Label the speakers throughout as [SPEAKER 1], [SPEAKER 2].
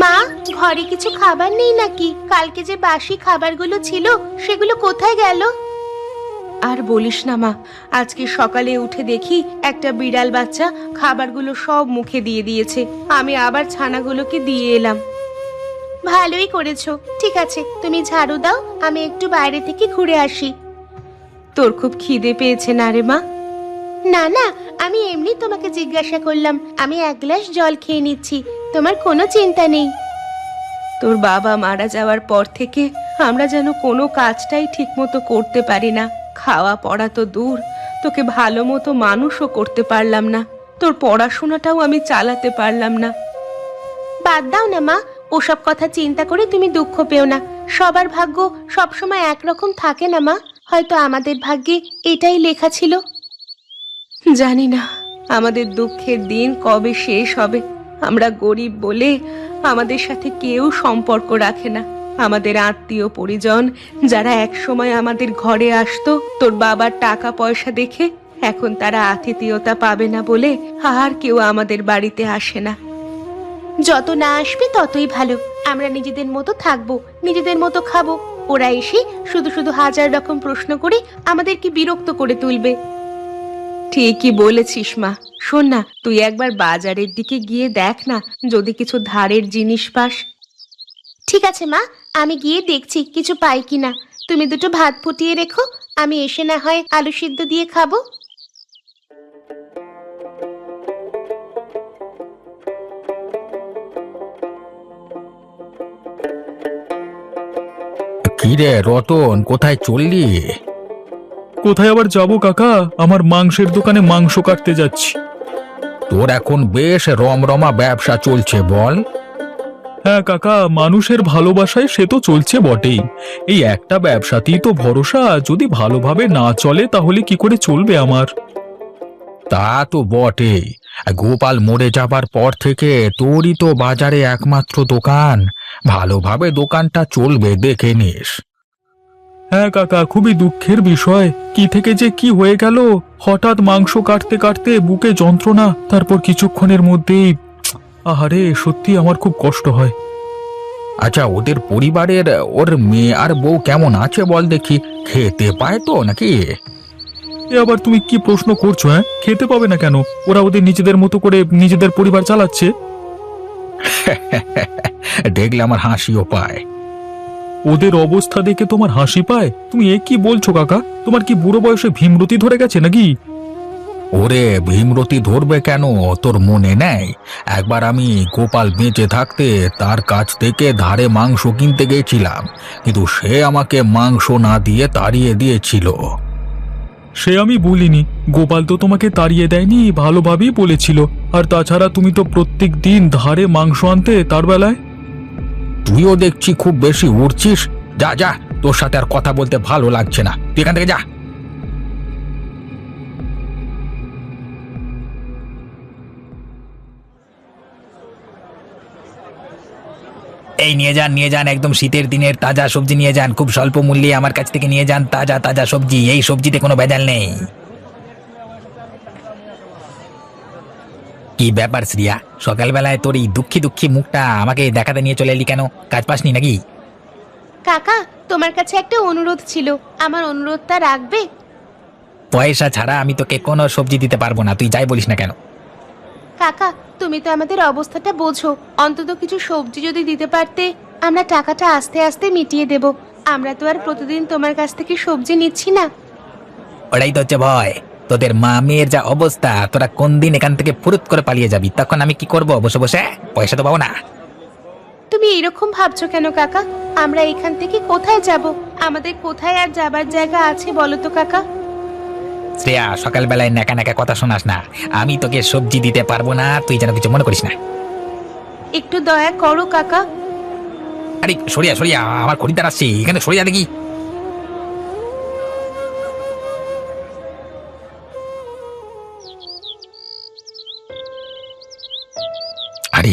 [SPEAKER 1] মা, ঘরে কিছু খাবার নেই নাকি? কালকে যে বাসি খাবারগুলো ছিল সেগুলো কোথায় গেল? আর বলিস না মা, আজকে সকালে উঠে দেখি একটা বিড়াল বাচ্চা খাবারগুলো সব মুখে দিয়ে দিয়েছে। আমি আবার ছানাগুলোকে দিয়ে এলাম। ভালোই করেছো। ঠিক আছে, তুমি ঝাড়ু দাও, আমি একটু বাইরে থেকে ঘুরে আসি। তোর খুব খিদে পেয়েছে না রে মা? না না, আমি এমনি তোমাকে জিজ্ঞাসা করলাম। আমি এক গ্লাস জল খেয়ে নিচ্ছি, তোমার কোনো চিন্তা নেই। তোর বাবা মারা যাওয়ার পর থেকে আমরা যেন কোনো কাজটাই ঠিকমতো করতে পারি না। খাওয়া পড়া তো দূর, তোকে ভালো মতো মানুষও করতে পারলাম না। তোর পড়াশোনাটাও আমি চালাতে পারলাম না। বাদ দাও না মা, ওসব কথা চিন্তা করে তুমি দুঃখ পেও না। সবার ভাগ্য সবসময় একরকম থাকে না মা। হয়তো আমাদের ভাগ্যে এটাই লেখা ছিল। জানি না আমাদের দুঃখের দিন কবে শেষ হবে। আমরা গরিব বলে আমাদের সাথে কেউ সম্পর্ক রাখে না। আমাদের আত্মীয় পরিজন যারা একসময় আমাদের ঘরে আসতো, তোর বাবার টাকা পয়সা দেখে এখন তারা আতিথেয়তা পাবে না বলে আর কেউ আমাদের বাড়িতে আসে না। যত না আসবে ততই ভালো। আমরা নিজেদের মতো থাকবো, নিজেদের মতো খাবো। ওরা এসে শুধু শুধু হাজার রকম প্রশ্ন করে আমাদেরকে বিরক্ত করে তুলবে। ঠিকই বলেছিস মা। শোন না, তুই একবার বাজারের দিকে গিয়ে দেখ না, যদি কিছু ধারের জিনিস পাস। ঠিক আছে মা, আমি গিয়ে দেখছি কিছু পাই কিনা। তুমি দুটো ভাত ফুটিয়ে রেখো, আমি এসে না হয় আলু সিদ্ধ দিয়ে খাবো।
[SPEAKER 2] কিরে রতন, কোথায় চললি?
[SPEAKER 3] কোথায় আবার যাব কাকা, আমার মাংসের দোকানে মাংস কাটতে যাচ্ছি।
[SPEAKER 2] তোর এখন বেশ রমরমা ব্যবসা চলছে বল।
[SPEAKER 3] হ্যাঁ কাকা, মানুষের ভালোবাসায় সে তো চলছে বটেই। এই একটা ব্যবসাতেই তো ভরসা, যদি ভালোভাবে না চলে তাহলে কি করে চলবে আমার?
[SPEAKER 2] তা তো বটেই। গোপাল মরে যাবার পর থেকে তোরই তো বাজারে একমাত্র দোকান। ভালোভাবে দোকানটা চলবে দেখে নিস।
[SPEAKER 3] হ্যাঁ কাকা, খুবই দুঃখের বিষয়। কি থেকে যে কি হয়ে গেল, হঠাৎ মাংস কাটতে কাটতে বুকে যন্ত্রণা, তারপর কিছুক্ষণের মধ্যেই আহারে, সত্যি আমার খুব কষ্ট হয়।
[SPEAKER 2] আচ্ছা, ওদের পরিবারের ওর মেয়ে আর বউ কেমন আছে বল দেখি। খেতে পায় তো নাকি?
[SPEAKER 3] এ আবার তুমি কি প্রশ্ন করছো? হ্যাঁ, খেতে পাবে না কেন? ওরা ওদের নিজেদের মতো করে নিজেদের পরিবার চালাচ্ছে।
[SPEAKER 2] দেখলে আমার হাসিও পায়।
[SPEAKER 3] ওদের অবস্থা দেখে তোমার হাসি পায়? তুমি এ কি বলছো কাকা? তোমার কি বুড়ো বয়সে ভীমরতি ধরে গেছে নাকি?
[SPEAKER 2] ওরে, ভীমরতি ধরবে কেন? তোর মনে নেই একবার আমি গোপাল বেঁচে থাকতে তার কাছ থেকে ধারে মাংস কিনতে গেছিলাম, কিন্তু সে আমাকে মাংস না দিয়ে তাড়িয়ে দিয়েছিল।
[SPEAKER 3] সে আমি বলিনি, গোপাল তো তোমাকে তাড়িয়ে দেয়নি, ভালোভাবেই বলেছিল। আর তাছাড়া তুমি তো প্রত্যেক দিন ধারে মাংস আনতে তার বেলায়।
[SPEAKER 2] তুইও দেখছি খুব বেশি উড়ছিস। যা যা, তোর সাথে আর কথা বলতে ভালো লাগছে না, তুই এখান থেকে যা। এই নিয়ে যান, নিয়ে যান, একদম শীতের দিনের তাজা সবজি নিয়ে যান। খুব স্বল্প মূল্যে আমার কাছ থেকে নিয়ে যান তাজা তাজা সবজি। এই সবজিতে কোনো ভেজাল নেই। কি ব্যাপার শ্রিয়া, সকালবেলায় তোর এই দুঃখী দুঃখী মুখটা আমাকে দেখাতে নিয়ে চলে এলি কেন? কাজ পাসনি নাকি?
[SPEAKER 1] কাকা, তোমার কাছে একটা অনুরোধ ছিল, আমার অনুরোধটা রাখবে?
[SPEAKER 2] পয়সা ছাড়া আমি তোকে কোনো সবজি দিতে পারবো না, তুই যাই বলিস না কেন।
[SPEAKER 1] কাকা, তুমি তো আমাদের অবস্থাটা বোঝো। অন্তত কিছু সবজি যদি দিতে পারতে, আমরা টাকাটা আস্তে আস্তে মিটিয়ে দেব। আমরা তো আর প্রতিদিন তোমার কাছ থেকে সবজি নিচ্ছি না।
[SPEAKER 2] ওটাই তো হচ্ছে ভয়। তোদের মা মেয়ের যা অবস্থা, তোরা কোন দিন এখান থেকে ফুরুত করে পালিয়ে যাবি, তখন আমি কি করব? বসে বসে পয়সা তো পাবো না।
[SPEAKER 1] তুমি এরকম ভাবছো কেন কাকা? আমরা এখান থেকে কোথায় যাব? আমাদের কোথায় আর যাবার জায়গা আছে বলো তো কাকা?
[SPEAKER 2] শ্রেয়া, সকালবেলায় নাকা নাকা কথা শোনাস না। আমি তোকে সবজি দিতে পারবো না, তুই যেন কিছু মনে করিস না।
[SPEAKER 1] একটু দয়া করো কাকা।
[SPEAKER 2] আরে সরিয়া সরিয়া, আমার খরিদ্দার আসছে, এখানে সরিয়া দেখি। আরে,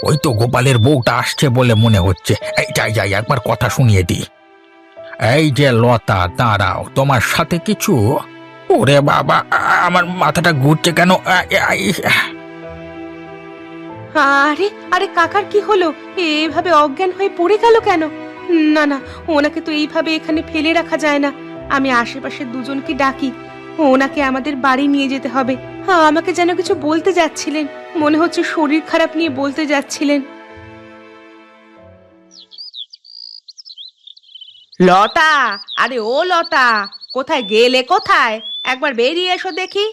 [SPEAKER 2] ওই তো গোপালের বউটা আসছে বলে মনে হচ্ছে। এই যাই যাই, একবার কথা শুনিয়ে দি। এই যে লতা, দাঁড়াও, তোমার সাথে কিছু। ওরে বাবা, আমার মাথাটা ঘুরছে কেন?
[SPEAKER 1] আরে আরে কাকার কি হলো? এভাবে অজ্ঞান হয়ে পড়ে গেল কেন? না না, ওনাকে তো এইভাবে এখানে ফেলে রাখা যায় না। আমি আশেপাশের দুজনকে ডাকি, ওনাকে আমাদের বাড়ি নিয়ে যেতে হবে। আমাকে যেন কিছু বলতে যাচ্ছিলেন, মনে হচ্ছে শরীর খারাপ নিয়ে বলতে যাচ্ছিলেন। লতা, আরে ও লতা, কোথায় গেলে? কোথায়? একবার বেরিয়ে এসো দেখি।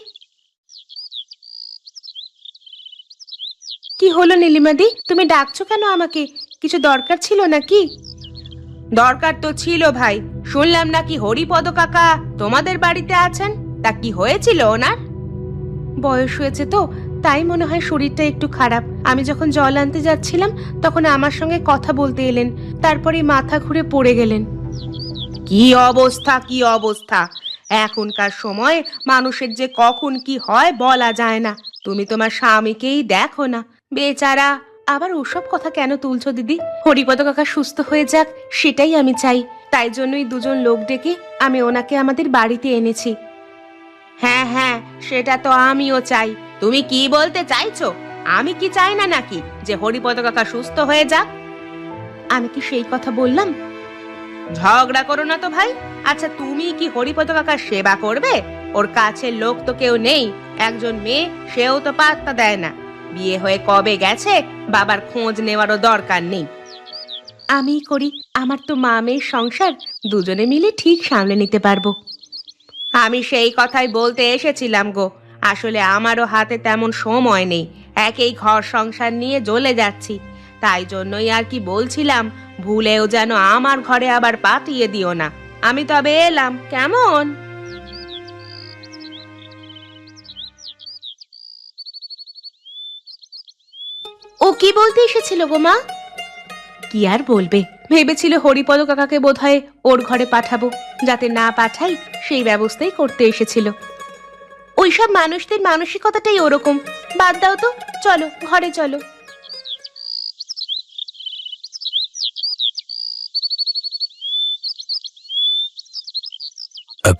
[SPEAKER 1] কি হলো নীলিমাদি, তুমি ডাকছো কেন আমাকে? কিছু দরকার ছিল নাকি? দরকার তো ছিল ভাই, শুনলাম নাকি হরিপদ কাকা তোমাদের বাড়িতে আছেন। তা কি হয়েছিল ওনার? বয়স হয়েছে তো, তাই মনে হয় শরীরটা একটু খারাপ। আমি যখন জল আনতে যাচ্ছিলাম তখন আমার সঙ্গে কথা বলতে এলেন, তারপরে মাথা ঘুরে পড়ে গেলেন। কি অবস্থা, কি অবস্থা! এখনকার সময় মানুষের যে কখন কি হয় বলা যায় না। তুমি তোমার স্বামীকেই দেখো না, বেচারা। আবার ওসব কথা কেন তুলছো দিদি? হরিপদ কাকা সুস্থ হয়ে যাক, সেটাই আমি চাই। তাই জন্যই দুজন লোক ডেকে আমি ওনাকে আমাদের বাড়িতে এনেছি। হ্যাঁ হ্যাঁ, সেটা তো আমিও চাই। তুমি কি বলতে চাইছো? আমি কি চাই না নাকি যে হরিপদ কাকা সুস্থ হয়ে যাক? আমি কি সেই কথা বললাম? ঝগড়া করো না তো ভাই। আচ্ছা, তুমি কি হরিপদ কাকার সেবা করবে? ওর কাছের লোক তো কেউ নেই। একজন মেয়ে, সেও তো পাত্তা দেয় না। বিয়ে হয়ে কবে গেছে, বাবার খোঁজ নেওয়ারও দরকার নেই। আমি করি, আমার তো মা মেয়ের সংসার, দুজনে মিলে ঠিক সামলে নিতে পারবো। আমি সেই কথাই বলতে এসেছিলাম গো। আসলে আমারও হাতে তেমন সময় নেই, একেই ঘর সংসার নিয়ে জ্বলে যাচ্ছি। তাই জন্যই আর কি বলছিলাম, ভুলেও যেন আমার ঘরে আবার পাঠিয়ে দিও না। আমি তবে এলাম, কেমন? ও কি বলতে এসেছিল গো মা? কি আর বলবে, ভেবেছিল হরিপদ কাকাকে বোধহয় ওর ঘরে পাঠাবো। যাতে না পাঠাই সেই ব্যবস্থাই করতে এসেছিল। ওইসব মানুষদের মানসিকতাটাই ওরকম। বাদ দাও তো, চলো ঘরে চলো।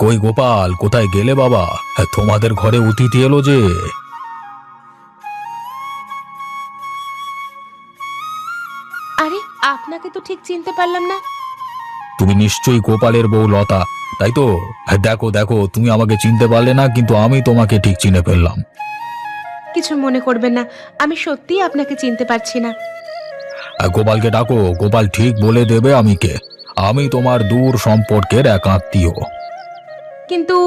[SPEAKER 2] কই গোপাল, কোথায় গেলে বাবা? তোমাদের ঘরে অতিথি এলো যে।
[SPEAKER 1] আরে, আপনাকে তো ঠিক চিনতে পারলাম না।
[SPEAKER 2] তুমি নিশ্চয়ই গোপালের বউ লতা, তাই তো? দেখো দেখো, তুমি আমাকে চিনতে পারলে না, কিন্তু আমি তোমাকে ঠিক চিনে ফেললাম।
[SPEAKER 1] কিছু মনে করবেন না, আমি সত্যিই আপনাকে চিনতে পারছি না।
[SPEAKER 2] গোপালকে ডাকো, গোপাল ঠিক বলে দেবে আমি কে। আমি তোমার দূর সম্পর্কের এক আত্মীয়।
[SPEAKER 1] কিন্তু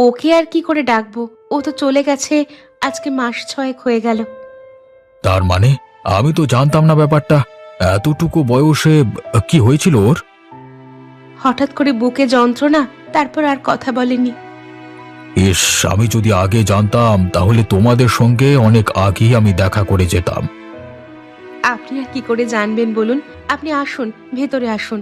[SPEAKER 1] ওকে আর কি করে ডাকবো? ও তো চলে গেছে, আজকে মাস 6 হয়ে গেল।
[SPEAKER 2] তার মানে আমি তো জানতাম না ব্যাপারটা। এতটুকু বয়সে কি হয়েছিল ওর?
[SPEAKER 1] হঠাৎ করে বুকে যন্ত্রণা, তারপর আর কথা বলেনি।
[SPEAKER 2] ইস, আমি যদি আগে জানতাম তাহলে তোমাদের সঙ্গে অনেক আগেই আমি দেখা করে যেতাম।
[SPEAKER 1] আপনি আর কি করে জানবেন বলুন? আপনি আসুন, ভেতরে আসুন।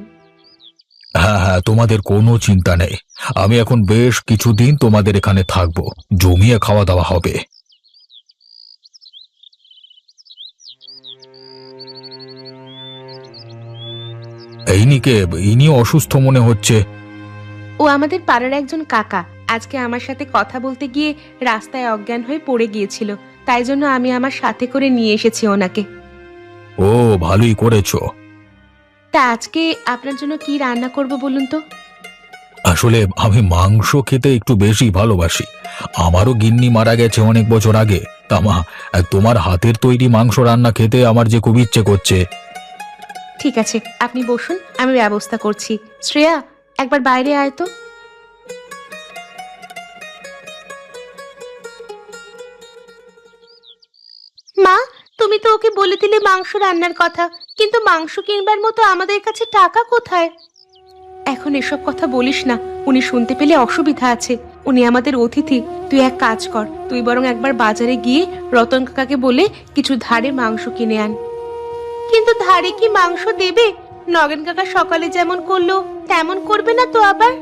[SPEAKER 2] হ্যাঁ হ্যাঁ, তোমাদের কোনো চিন্তা নেই। আমি এখন বেশ কিছুদিন তোমাদের এখানে থাকবো, জমিয়ে খাওয়া দাওয়া হবে। ইনি অসুস্থ মনে হচ্ছে।
[SPEAKER 1] ও আমাদের পাড়ার একজন কাকা। আজকে আমার সাথে কথা বলতে গিয়ে রাস্তায় অজ্ঞান হয়ে পড়ে গিয়েছিল, তাই জন্য আমি আমার সাথে করে নিয়ে এসেছি ওনাকে।
[SPEAKER 2] ও, ভালোই করেছো।
[SPEAKER 1] তা আজকে আপনার জন্য কি রান্না করব বলুন তো?
[SPEAKER 2] আসলে আমি মাংস খেতে একটু বেশি ভালোবাসি। আমারও গিন্নি মারা গেছে অনেক বছর আগে। তা মা, তোমার হাতের তৈরি মাংস রান্না খেতে আমার যে খুব ইচ্ছে করছে।
[SPEAKER 1] ঠিক আছে, আপনি বসুন, আমি ব্যবস্থা করছি। শ্রেয়া, একবার বাইরে আয় তো। মা, তুমি তো ওকে বলে দিলে মাংস রান্নার কথা, কিন্তু মাংস কিনবার মতো আমাদের কাছে টাকা কোথায়? এখন এসব কথা বলিস না, উনি শুনতে পেলে অসুবিধা আছে। উনি আমাদের অতিথি। তুই এক কাজ কর, তুই বরং একবার বাজারে গিয়ে রতন কাকাকে বলে কিছু ধারে মাংস কিনে আন। কিন্তু ধারে কি মাংস দেবে? নগেন কাকা সকালে যেমন করলো তেমন করবে না তো আবার?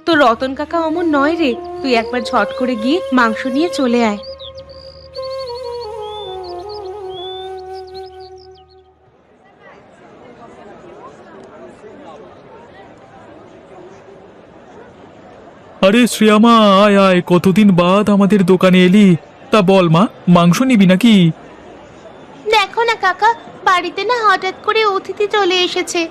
[SPEAKER 1] তো রতন কাকা অমন নয় রে, তুই একবার ঝট করে গিয়ে মাংস নিয়ে চলে আয়।
[SPEAKER 3] আরে শ্রেয়ামা, আয় আয়, কতদিন বাদ আমাদের দোকানে এলি। তা বল মা, মাংস নিবি নাকি?
[SPEAKER 1] কাকা, বাড়িতে না হঠাৎ করে অতিথি চলে এসেছে।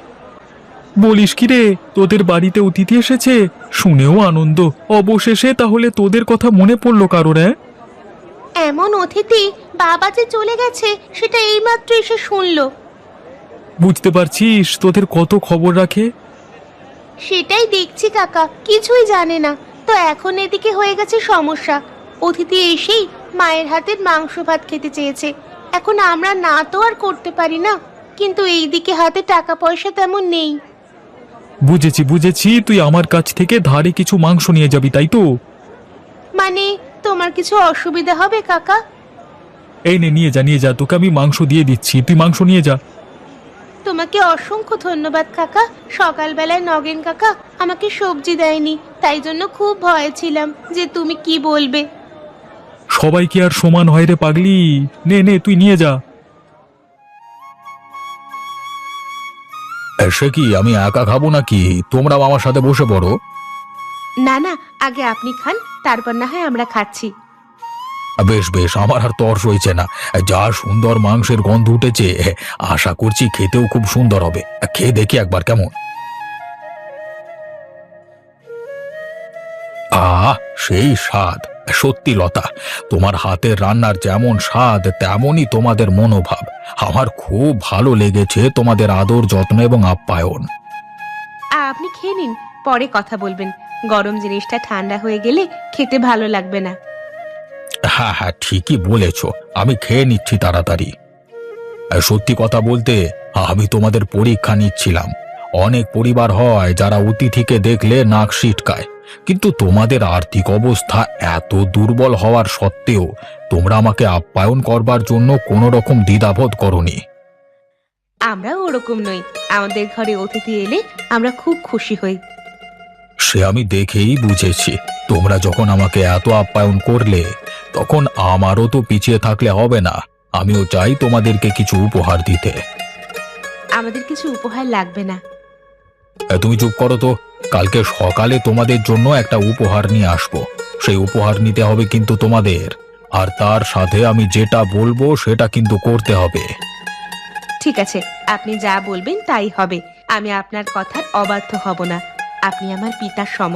[SPEAKER 3] বলিস কি রে, তোদের বাড়িতে অতিথি এসেছে? শুনেও আনন্দ। অবশেষে তাহলে তোদের কথা মনে পড়লো কারোর?
[SPEAKER 1] এমন অতিথি বাবা যে চলে গেছে সেটা এইমাত্র এসে শুনলো।
[SPEAKER 3] বুঝতে পারছিস তোদের কত খবর রাখে।
[SPEAKER 1] সেটাই দেখছি কাকা, কিছুই জানে না। তো এখন এদিকে হয়ে গেছে সমস্যা। অতিথি এসেই মায়ের হাতের মাংস ভাত খেতে চেয়েছে। এখন আমরা না তো আর করতে পারি না, কিন্তু এইদিকে হাতে টাকা পয়সা তেমন নেই।
[SPEAKER 3] বুঝেছি বুঝেছি, তুই আমার কাছ থেকে ধারে কিছু মাংস নিয়ে যাবি, তাই তো?
[SPEAKER 1] মানে তোমার কিছু অসুবিধা হবে কাকা?
[SPEAKER 3] এই নে, নিয়ে যা নিয়ে যা, তোকে আমি মাংস দিয়ে দিচ্ছি, তুই মাংস নিয়ে যা।
[SPEAKER 1] তোমাকে অসংখ্য ধন্যবাদ কাকা। সকালবেলায় নগেন কাকা আমাকে সবজি দেয়নি, তাই জন্য খুব ভয়ে ছিলাম যে তুমি কি বলবে।
[SPEAKER 3] সবাই কি আর সমান হয় রে পাগলি? নে নে, তুই নিয়ে যা।
[SPEAKER 2] সে কি, আমি একা খাবো নাকি? তোমরাও আমার সাথে বসে পড়ো।
[SPEAKER 1] না না, আগে আপনি খান, তারপর না হয় আমরা খাচ্ছি।
[SPEAKER 2] বেশ বেশ, আমার আর তর সইছে না। যা সুন্দর মাংসের গন্ধ উঠেছে, আশা করছি খেতেও খুব সুন্দর হবে। খেয়ে দেখি একবার কেমন। সেই স্বাদ! সত্যি লতা, তোমার হাতের রান্নার যেমন স্বাদ তেমনই তোমাদের মনোভাব। আমার খুব ভালো লেগেছে তোমাদের আদর, যত্ন এবং আপ্যায়ন।
[SPEAKER 1] আপনি খেয়ে নিন, পরে কথা বলবেন। গরম জিনিসটা ঠান্ডা হয়ে গেলে খেতে ভালো লাগবে না।
[SPEAKER 2] হ্যাঁ হ্যাঁ, ঠিকই বলেছ, আমি খেয়ে নিচ্ছি তাড়াতাড়ি। সত্যি কথা বলতে, আমি তোমাদের পরীক্ষা নিচ্ছিলাম। অনেক পরিবার হয় যারা অতিথিকে দেখলে নাক সিটকায়, কিন্তু তোমাদের আর্থিক অবস্থা এত দুর্বল হওয়ার সত্ত্বেও তোমরা আমাকে আপ্যায়ন করবার জন্য কোনো রকম দ্বিধাবোধ করনি।
[SPEAKER 1] আমরা ওরকম নই, আমাদের ঘরে অতিথি এলে আমরা খুব খুশি হই।
[SPEAKER 2] সে আমি দেখেই বুঝেছি। তোমরা যখন আমাকে এত আপ্যায়ন করলে, তখন আমারও তো পিছিয়ে থাকলে হবে না। আমিও চাই তোমাদেরকে কিছু উপহার দিতে।
[SPEAKER 1] আমাদের কিছু উপহার লাগবে না।
[SPEAKER 2] তুমি চুপ করো তো। কালকে সকালে তোমাদের জন্য একটা উপহার নিয়ে আসবো। সেই উপহার নিতে হবে কিন্তু তোমাদের, আর তার সাথে আমি যেটা বলবো সেটা কিন্তু করতে হবে।
[SPEAKER 1] ঠিক আছে, আপনি যা বলবেন তাই হবে। আমি আপনার কথার অবাধ্য হব না। আপনি আমার পিতার সম।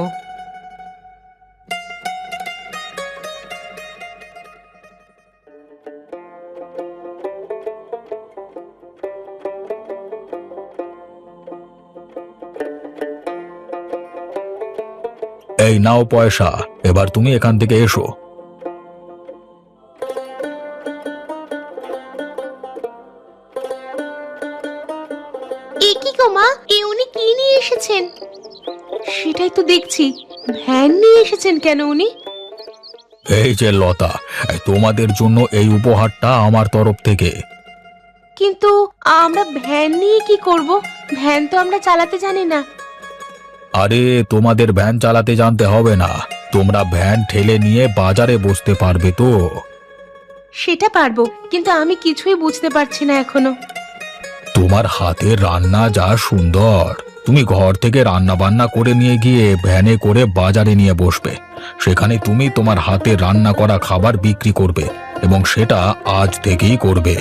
[SPEAKER 2] এই নাও পয়সা, এবার তুমি এখান থেকে এসো।
[SPEAKER 1] এ কি গো মা, উনি কি নিয়ে এসেছেন? সেটাই তো দেখছি, ভ্যান নিয়ে এসেছেন কেন উনি?
[SPEAKER 2] এই যে লতা, তোমাদের জন্য এই উপহারটা আমার তরফ থেকে।
[SPEAKER 1] কিন্তু আমরা ভ্যান নিয়ে কি করব? ভ্যান তো আমরা চালাতে জানি না।
[SPEAKER 2] আরে, তোমাদের ভ্যান চালাতে জানতে হবে না। তোমরা ভ্যান ঠেলে নিয়ে বাজারে বসতে পারবে তো।
[SPEAKER 1] সেটা পারবো, কিন্তু আমি কিছুই বুঝতে পারছি না এখনো।
[SPEAKER 2] তোমার হাতের রান্না যা সুন্দর, তুমি ঘর থেকে রান্না বান্না করে নিয়ে গিয়ে ভ্যানে করে বাজারে নিয়ে বসবে। সেখানে তুমি তোমার হাতে রান্না করা খাবার বিক্রি করবে, এবং সেটা আজ থেকেই করবে।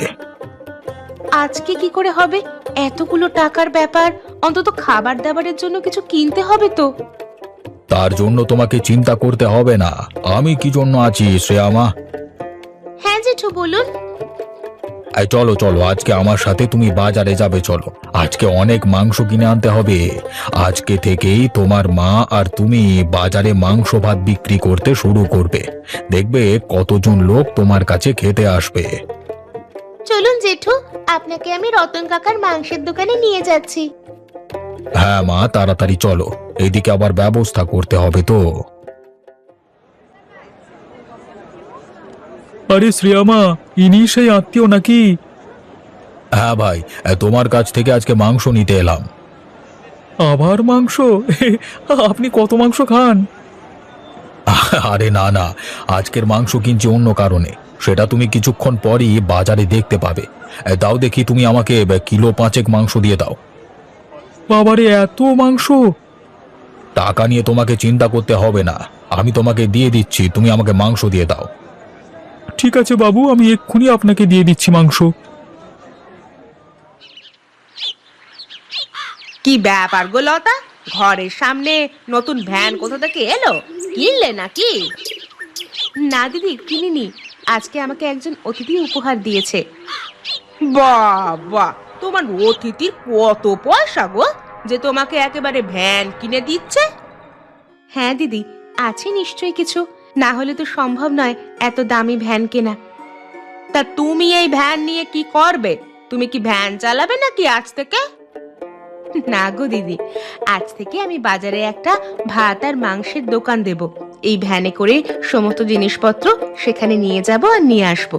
[SPEAKER 1] আজকে কি করে হবে? এতগুলো টাকার ব্যাপার, অন্তত খাবার দাবারের জন্য কিছু কিনতে হবে তো।
[SPEAKER 2] তার জন্য তোমাকে চিন্তা করতে হবে না। আমি কি জন্য আছি শ্রেয়ামা।
[SPEAKER 1] হ্যাঁ জেঠু, বলুন।
[SPEAKER 2] এই চলো চলো, আজকে আমার সাথে তুমি বাজারে যাবে। চলো, আজকে অনেক মাংস কিনে আনতে হবে। আজকে থেকেই তোমার মা আর তুমি বাজারে মাংস ভাত বিক্রি করতে শুরু করবে। দেখবে কতজন লোক তোমার কাছে খেতে আসবে।
[SPEAKER 1] চলুন জেঠু, আপনাকে আমি রতন কাকার মাংসের দোকানে নিয়ে যাচ্ছি।
[SPEAKER 2] হ্যাঁ মা, তাড়াতাড়ি চলো, এইদিকে আবার ব্যবস্থা করতে হবে তো।
[SPEAKER 3] আরে শ্রেয়ামা, ইনি সেই আত্মীয় নাকি?
[SPEAKER 2] হ্যাঁ ভাই, তোমার কাছ থেকে আজকে মাংস নিতে এলাম।
[SPEAKER 3] আবার মাংস? আপনি কত মাংস খান?
[SPEAKER 2] আরে না না, আজকের মাংস কিনছি অন্য কারণে। সেটা তুমি কিছুক্ষণ পরই বাজারে দেখতে পাবে। দাও দেখি, তুমি আমাকে কিলো 5 মাংস দিয়ে দাও।
[SPEAKER 3] বাবারে, এত মাংস!
[SPEAKER 2] টাকা নিয়ে তোমাকে চিন্তা করতে হবে না, আমি তোমাকে দিয়ে দিচ্ছি। তুমি আমাকে মাংস দিয়ে দাও।
[SPEAKER 3] ঠিক আছে বাবু, আমি এক্ষুনি আপনাকে দিয়ে দিচ্ছি মাংস।
[SPEAKER 1] কি ব্যাপার গো লতা, ঘরের সামনে নতুন ভ্যান কোথা থেকে এলো? কিনলে নাকি? না দিদি, কিনিনি। আজকে আমাকে একজন অতিথি উপহার দিয়েছে। বাবা, তোমার অতিথির কত পয়সা গো, যে তোমাকে একেবারে ভ্যান কিনে দিচ্ছে? হ্যাঁ দিদি, আছে নিশ্চয়ই কিছু, না হলে তো সম্ভব নয় এত দামি ভ্যান কেনা। তা তুমি এই ভ্যান নিয়ে কি করবে? তুমি কি ভ্যান চালাবে নাকি আজ থেকে? না গো দিদি, আজ থেকে আমি বাজারে একটা ভাত আর মাংসের দোকান দেব। এই ভ্যানে করে সমস্ত জিনিসপত্র সেখানে নিয়ে যাব আর নিয়ে আসব।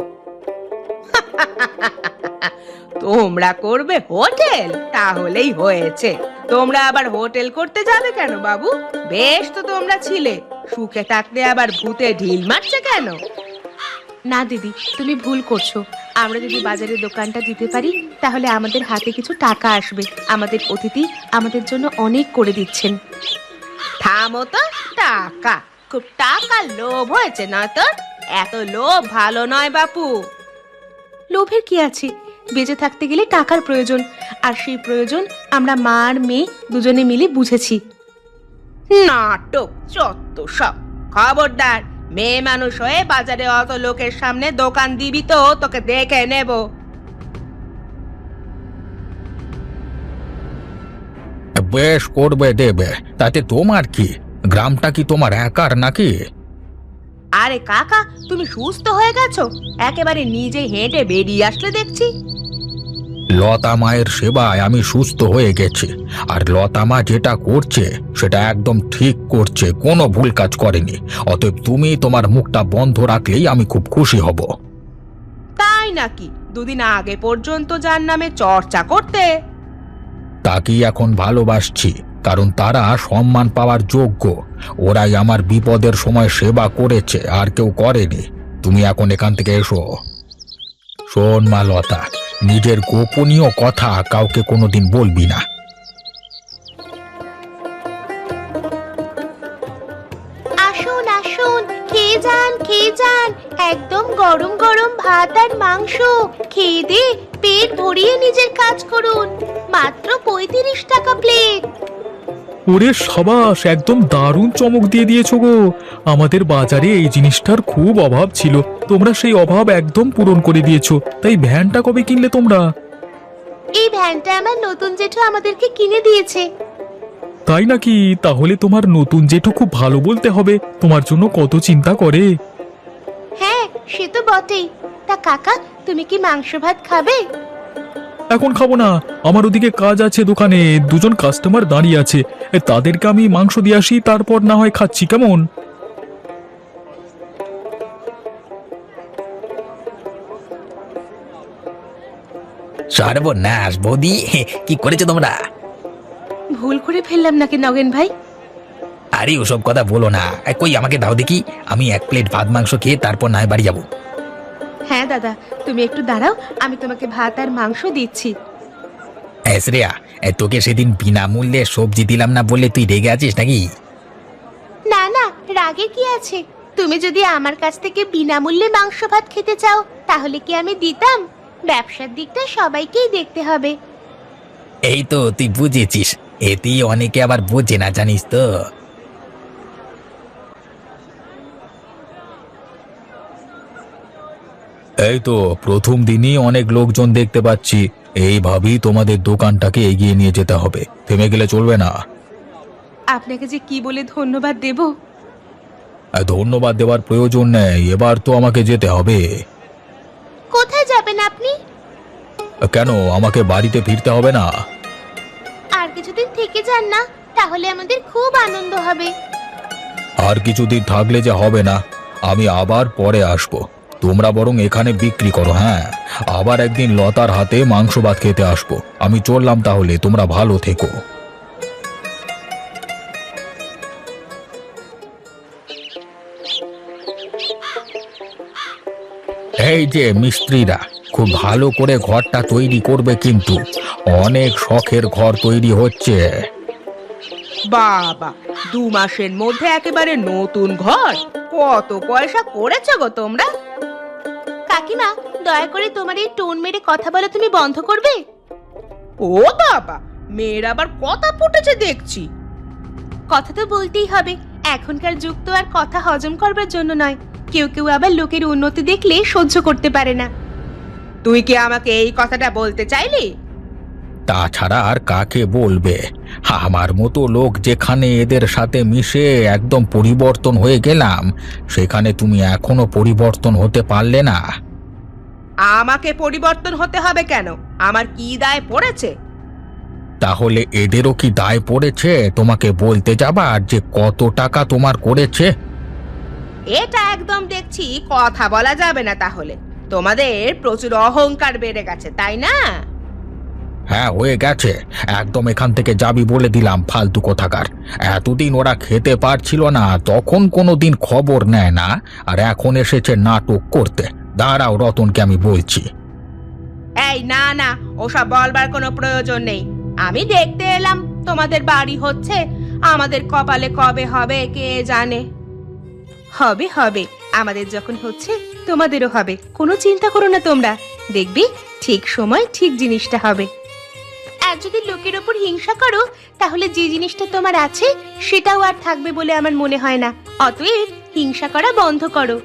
[SPEAKER 1] তোমরা করবে হোটেল? তাহলেই হয়েছে। তোমরা আবার হোটেল করতে যাবে কেন বাবু? বেশ তো তোমরা ছিলে, সুখে থাকতে আবার ভূতে ঢিল মারছে কেন? না দিদি, তুমি ভুল করছো। আমরা যদি বাজারে দোকানটা দিতে পারি তাহলে আমাদের হাতে কিছু টাকা আসবে। আমাদের অতিথি আমাদের জন্য অনেক করে দিচ্ছেন। থামো তো, টাকা? খুব টাকার লোভ হয়েছে না তোর? এত লোভ ভালো নয় বাপু। লোভের কি আছে? বেঁচে থাকতে গেলে টাকার প্রয়োজন, আর সেই প্রয়োজন আমরা মা আর মেয়ে দুজনে মিলে বুঝেছি। নাটক চত্ব সব। খবরদার, মেয়ে মানুষ হয়ে বাজারে অত লোকের সামনে দোকান দিবি তো তোকে দেখে নেব।
[SPEAKER 2] বেশ করবে, দেবে, তাতে তোমার কি? গ্রামটা কি তোমার একার নাকি?
[SPEAKER 1] আরে কাকা, তুমি সুস্থ হয়ে গেছো? একেবারে নিজে হেঁটে বেরিয়ে আসলে দেখছি।
[SPEAKER 2] লতা মায়ের সেবায় আমি সুস্থ হয়ে গেছি। আর লতা মা যেটা করছে সেটা একদম ঠিক করছে, কোনো ভুল কাজ করেনি। অতএব তুমি তোমার মুখটা বন্ধ রাখলেই আমি খুব খুশি হব।
[SPEAKER 1] তাই নাকি? দুদিন আগে পর্যন্ত যার নামে চর্চা করতে,
[SPEAKER 2] তাকেই এখন ভালোবাসছি, কারণ তারা সম্মান পাওয়ার যোগ্য। ওরাই আমার বিপদের সময় সেবা করেছে, আর কেউ করেনি। তুমি এখন এখান থেকে এসো। শোন মা লতা, নিজের গোপনীয় কথা কাউকে কোনোদিন বলবি না।
[SPEAKER 1] আসুন আসুন, খেয়ে যান খেয়ে যান। একদম গরম গরম ভাত আর মাংস খেয়ে দে পেট ভরিয়ে নিজের কাজ করুন। মাত্র 35 টাকা প্লেট।
[SPEAKER 3] ওরে সাবাস, একদম দারুণ চমক দিয়ে দিয়েছো গো। আমাদের বাজারে এই জিনিসটার খুব অভাব ছিল, তোমরা সেই অভাব একদম পূরণ করে দিয়েছো। তাই ভ্যানটা কবে কিনলে তোমরা?
[SPEAKER 1] এই ভ্যানটা আমার নতুন জেঠু আমাদেরকে কিনে দিয়েছে।
[SPEAKER 3] তাই নাকি? তাহলে তোমার নতুন জেঠু খুব ভালো বলতে হবে, তোমার জন্য কত চিন্তা করে।
[SPEAKER 1] হ্যাঁ, সে তো বটেই। তা কাকা, তুমি কি মাংস ভাত খাবে?
[SPEAKER 3] এখন খাবো না, আমার ওদিকে কাজ আছে, দোকানে দুজন কাস্টমার দাঁড়িয়ে আছে, তাদেরকে আমি মাংস দিয়ে আসি, তারপর না হয় খাচ্ছি, কেমন?
[SPEAKER 2] সর্বনাশ বৌদি, কি করেছো তোমরা?
[SPEAKER 1] ভুল করে ফেললাম নাকি নগেন ভাই?
[SPEAKER 2] আরে ওসব কথা বলো না। কই আমাকে দাও দেখি, আমি 1 প্লেট ভাত মাংস খেয়ে তারপর না হয় বাড়ি যাবো।
[SPEAKER 1] হ্যাঁ দাদা, তুমি একটু দাঁড়াও, আমি তোমাকে ভাত আর মাংস দিচ্ছি।
[SPEAKER 2] শ্রেয়া, তোকে সেদিন বিনামূল্যে সবজি দিলাম না বললে তুই রেগে আছিস নাকি?
[SPEAKER 1] না না, রাগে কি আছে? তুমি যদি আমার কাছ থেকে বিনামূল্যে মাংস ভাত খেতে চাও তাহলে কি আমি দিতাম? ব্যবসার দিকটা সবাইকেই দেখতে হবে।
[SPEAKER 2] এই তো তুই বুঝেছিস, এতেই অনেকে আবার বোঝে না, জানিস তো। এই তো প্রথম দিনই অনেক লোকজন দেখতে পাচ্ছি। এইভাবেই তোমাদের দোকানটাকে এগিয়ে নিয়ে যেতে হবে, থেমে গেলে চলবে না।
[SPEAKER 1] আপনাকে যে কি বলে ধন্যবাদ দেব।
[SPEAKER 2] ধন্যবাদ দেওয়ার প্রয়োজন নেই, এবার তো আমাকে যেতে হবে।
[SPEAKER 1] কোথায় যাবেন আপনি?
[SPEAKER 2] কেন, আমাকে বাড়িতে ফিরতে হবে না?
[SPEAKER 1] আর কিছুদিন থেকে যান না, তাহলে আমাদের খুব আনন্দ হবে।
[SPEAKER 2] আর কিছুদিন থাকলে যে হবে না, আমি আবার পরে আসবো। তোমরা বরং এখানে বিক্রি করো। হ্যাঁ, আবার একদিন লতার হাতে মাংস ভাত খেতে আসবো। আমি চললাম তাহলে, তোমরা ভালো থেকো। এই যে মিস্ত্রিরা, খুব ভালো করে ঘরটা তৈরি করবে, কিন্তু অনেক শখের ঘর তৈরি হচ্ছে।
[SPEAKER 1] বাবা, 2 মাসের মধ্যে একেবারে নতুন ঘর! কত পয়সা করেছো গো তোমরা? কাকিমা, দয়া করে তোমার এই টোন মেরে কথা বলা তুমি বন্ধ করবে? ও বাবা, মেয়ের আবার কথা ফুটেছে দেখছি। কথা তো বলতেই হবে, এখনকার যুগ তো আর কথা হজম করবার জন্য নয়। কেউ কেউ আবার লোকের উন্নতি দেখলে সহ্য করতে পারে না। তুই কি আমাকে এই কথাটা বলতে চাইলি?
[SPEAKER 2] তাছাড়া আর কাকে বলবে? আমার মতো লোক যেখানে এদের সাথে মিশে একদম পরিবর্তন হয়ে গেলাম, সেখানে তুমি এখনো পরিবর্তন হতে পারলে না?
[SPEAKER 1] আমাকে পরিবর্তন হতে হবে কেন? আমার কি দায় পড়েছে?
[SPEAKER 2] তাহলে এদেরও কি দায় পড়েছে তোমাকে বলতে যাবার যে কত টাকা তোমার করেছে?
[SPEAKER 1] এটা একদম দেখছি কথা বলা যাবে না। তাহলে তোমাদের প্রচুর অহংকার বেড়ে গেছে, তাই না?
[SPEAKER 2] হ্যাঁ, হয়ে গেছে। একদম এখান থেকে যাবি বলে দিলাম, ফালতু কোথাকার। এতদিন ওরা খেতে পারছিল না, তখন কোনোদিন খবর নেয় না, আর এখন এসেছে নাটক করতে। দাঁড়াও, রতনকে আমি বলছি।
[SPEAKER 1] এই না না, ওসব বলবার কোনো প্রয়োজন নেই। আমি দেখতে এলাম তোমাদের বাড়ি হচ্ছে, আমাদের কপালে কবে হবে কে জানে। হবে হবে, আমাদের যখন হচ্ছে তোমাদেরও হবে, কোনো চিন্তা করো না তোমরা। দেখবি ঠিক সময় ঠিক জিনিসটা হবে। আর যদি লোকের ওপর হিংসা করো, তাহলে যে জিনিসটা তোমার আছে সেটাও আর থাকবে বলে আমার মনে হয় না। অতএব হিংসা করা বন্ধ করো।